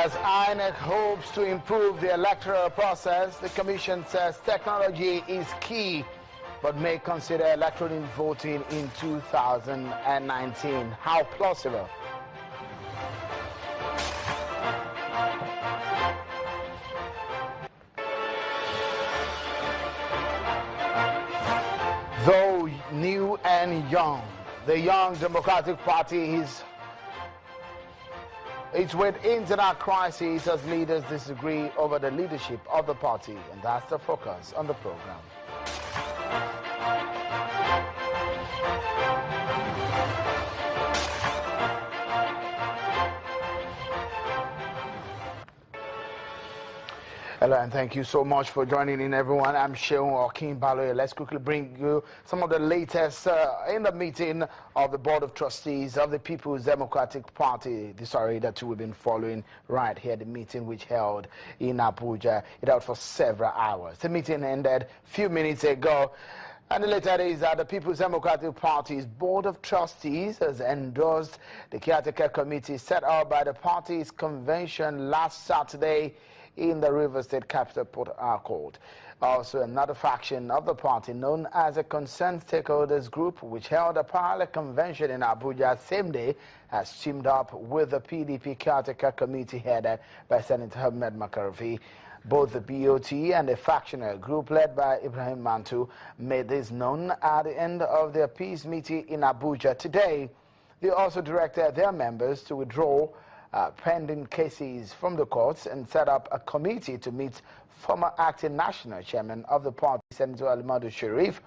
As INEC hopes to improve the electoral process, the Commission says technology is key, but may consider electronic voting in 2019. How plausible? Though new and young, the Young Democratic Party is with internal crises as leaders disagree over the leadership of the party, and that's the focus on the program. Hello and thank you so much for joining in, everyone. I'm Sheung Okinbaloye. Let's quickly bring you some of the latest in the meeting of the Board of Trustees of the People's Democratic Party. Sorry, that we've been following right here, the meeting which held in Abuja. It held for several hours. The meeting ended a few minutes ago. And the later is that the People's Democratic Party's Board of Trustees has endorsed the caretaker committee set up by the party's convention last Saturday in the River State capital, Port Harcourt. Also, another faction of the party, known as a Concerned Stakeholders Group, which held a parallel convention in Abuja same day, has teamed up with the PDP caretaker committee headed by Senator Ahmed Makarfi. Both the BOT and the factional group led by Ibrahim Mantu made this known at the end of their peace meeting in Abuja today. They also directed their members to withdraw pending cases from the courts and set up a committee to meet former acting national chairman of the party, Senator Alimadu Sharif.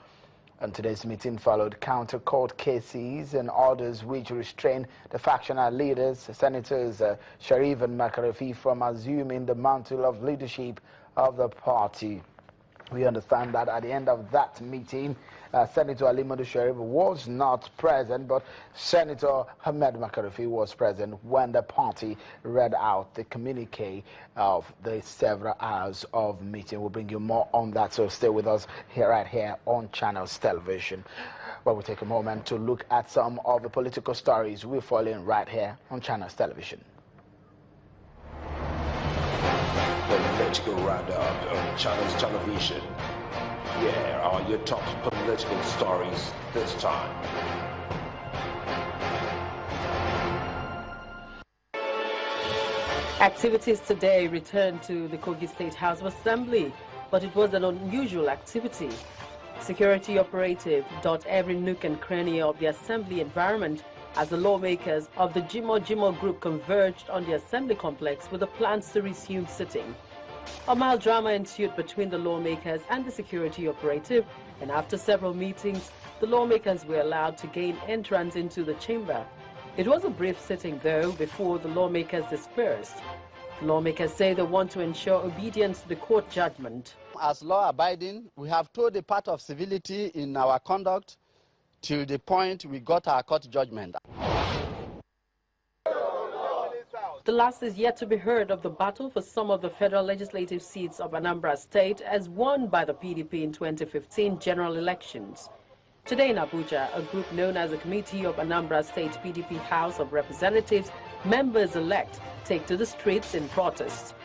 And today's meeting followed counter-court cases and orders which restrained the factional leaders, Senators Sharif and Makarfi, from assuming the mantle of leadership of the party. We understand that at the end of that meeting, Senator Alimadu Sharif was not present, but Senator Ahmed Makarfi was present when the party read out the communique of the several hours of meeting. We'll bring you more on that, so stay with us right here on Channels Television. Well, we'll take a moment to look at some of the political stories we're following right here on Channels Television. Political roundup on Channels Television. Here are your top political stories this time. Activities today returned to the Kogi State House of Assembly, but it was an unusual activity. Security operatives dot every nook and cranny of the assembly environment as the lawmakers of the Jimo group converged on the assembly complex with the plans to resume sitting. A mild drama ensued between the lawmakers and the security operative, and after several meetings, the lawmakers were allowed to gain entrance into the chamber. It was a brief sitting, though, before the lawmakers dispersed. The lawmakers say they want to ensure obedience to the court judgment. As law-abiding, we have told a part of civility in our conduct till the point we got our court judgment. The last is yet to be heard of the battle for some of the federal legislative seats of Anambra State as won by the PDP in 2015 general elections. Today in Abuja, a group known as the Committee of Anambra State PDP House of Representatives members-elect take to the streets in protest.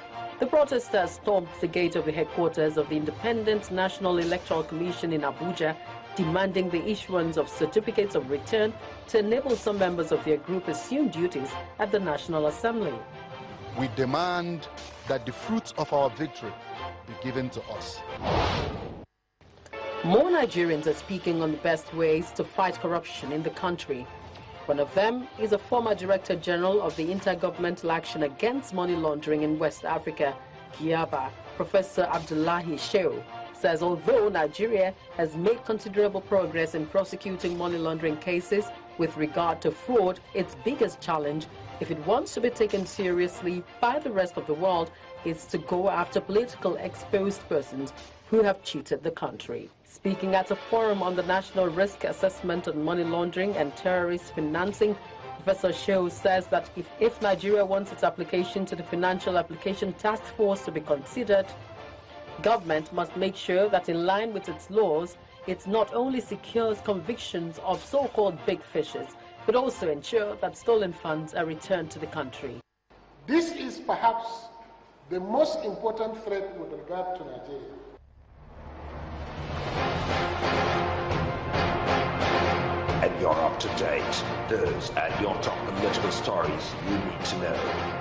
The protesters stormed the gate of the headquarters of the Independent National Electoral Commission in Abuja, demanding the issuance of certificates of return to enable some members of their group assume duties at the National Assembly. We demand that the fruits of our victory be given to us. More Nigerians are speaking on the best ways to fight corruption in the country. One of them is a former Director General of the Intergovernmental Action Against Money Laundering in West Africa, GIABA, Professor Abdullahi Shehu, says although Nigeria has made considerable progress in prosecuting money laundering cases, with regard to fraud, its biggest challenge, if it wants to be taken seriously by the rest of the world, is to go after political exposed persons who have cheated the country. Speaking at a forum on the National Risk Assessment on Money Laundering and Terrorist Financing, Professor Shehu says that if Nigeria wants its application to the Financial Application Task Force to be considered, government must make sure that in line with its laws, it not only secures convictions of so-called big fishes, but also ensure that stolen funds are returned to the country. This is perhaps the most important threat with regard to Nigeria. And you're up to date. Those are your top political stories you need to know.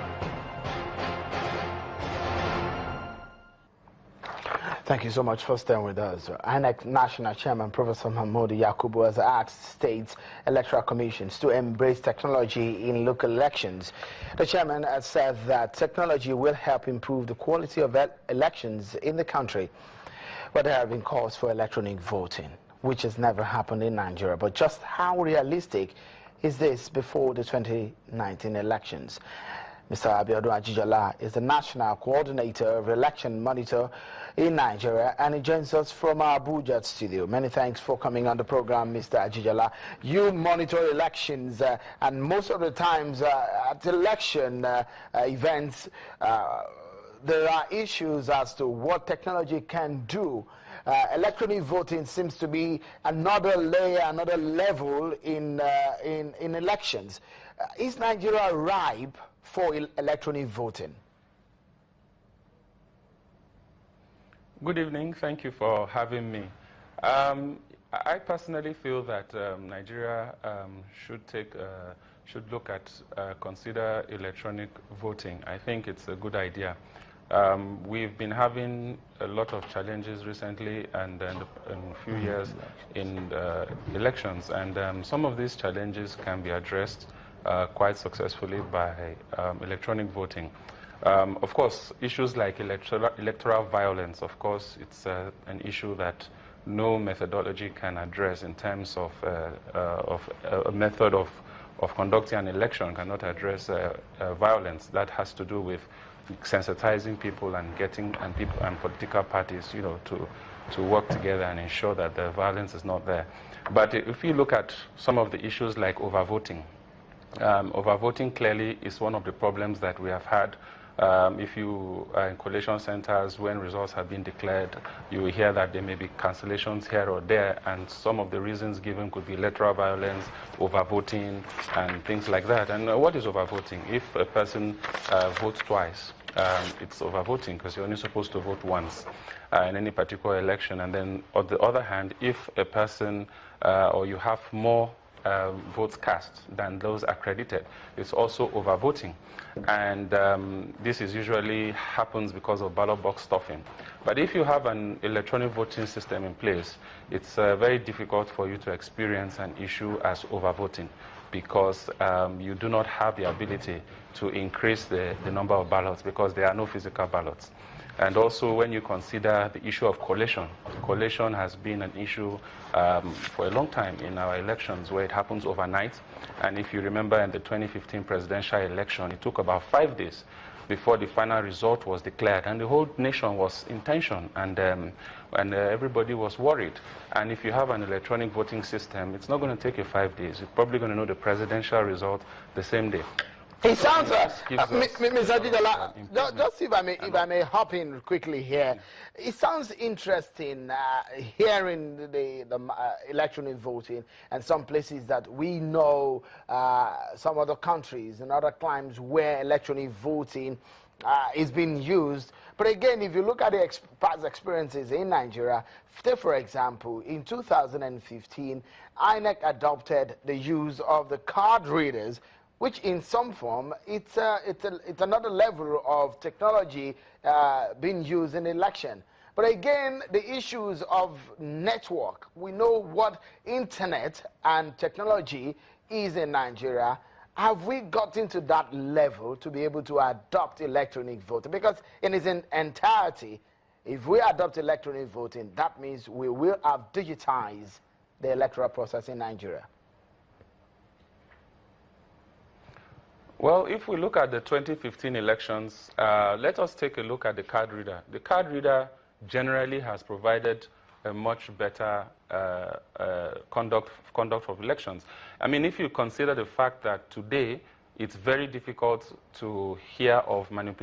Thank you so much for staying with us. INEC National Chairman Professor Mahmoud Yakubu has asked states electoral commissions to embrace technology in local elections. The chairman has said that technology will help improve the quality of elections in the country. But there have been calls for electronic voting, which has never happened in Nigeria. But just how realistic is this before the 2019 elections? Mr. Abiodun Ajijola is the National Coordinator of Election Monitor in Nigeria, and he joins us from our Abuja studio. Many thanks for coming on the program, Mr. Ajijola. You monitor elections, and most of the times at election events, there are issues as to what technology can do. Electronic voting seems to be another layer, another level in elections. Is Nigeria ripe for electronic voting? Good evening. Thank you for having me. I personally feel that Nigeria should look at consider electronic voting. I think it's a good idea. We've been having a lot of challenges recently and in a few years in elections, and some of these challenges can be addressed quite successfully by electronic voting. Of course, issues like electoral violence, of course, it's an issue that no methodology can address in terms of a method of conducting an election cannot address violence. That has to do with sensitizing people and getting people and political parties, to work together and ensure that the violence is not there. But if you look at some of the issues like overvoting, overvoting clearly is one of the problems that we have had. If you are in collation centers, when results have been declared, you will hear that there may be cancellations here or there, and some of the reasons given could be electoral violence, overvoting, and things like that. And what is overvoting? If a person votes twice, it's overvoting because you're only supposed to vote once in any particular election. And then, on the other hand, if a person or you have more votes cast than those accredited, it's also overvoting. And this is usually happens because of ballot box stuffing. But if you have an electronic voting system in place, it's very difficult for you to experience an issue as overvoting, because you do not have the ability to increase the number of ballots because there are no physical ballots. And also, when you consider the issue of collation, collation has been an issue for a long time in our elections, where it happens overnight. And if you remember, in the 2015 presidential election, it took about 5 days before the final result was declared, and the whole nation was in tension, and everybody was worried. And if you have an electronic voting system, it's not going to take you 5 days. You're probably going to know the presidential result the same day. It sounds Mr. Ajijola, just if I may hop in quickly here. It sounds interesting hearing the electronic voting, and some places that we know, some other countries and other climes where electronic voting is being used. But again, if you look at the past experiences in Nigeria, for example, in 2015, INEC adopted the use of the card readers, which in some form, it's another level of technology being used in election. But again, the issues of network, we know what internet and technology is in Nigeria. Have we gotten to that level to be able to adopt electronic voting? Because in its entirety, if we adopt electronic voting, that means we will have digitized the electoral process in Nigeria. Well, if we look at the 2015 elections, let us take a look at the card reader. The card reader generally has provided a much better conduct of elections. I mean, if you consider the fact that today it's very difficult to hear of manipulation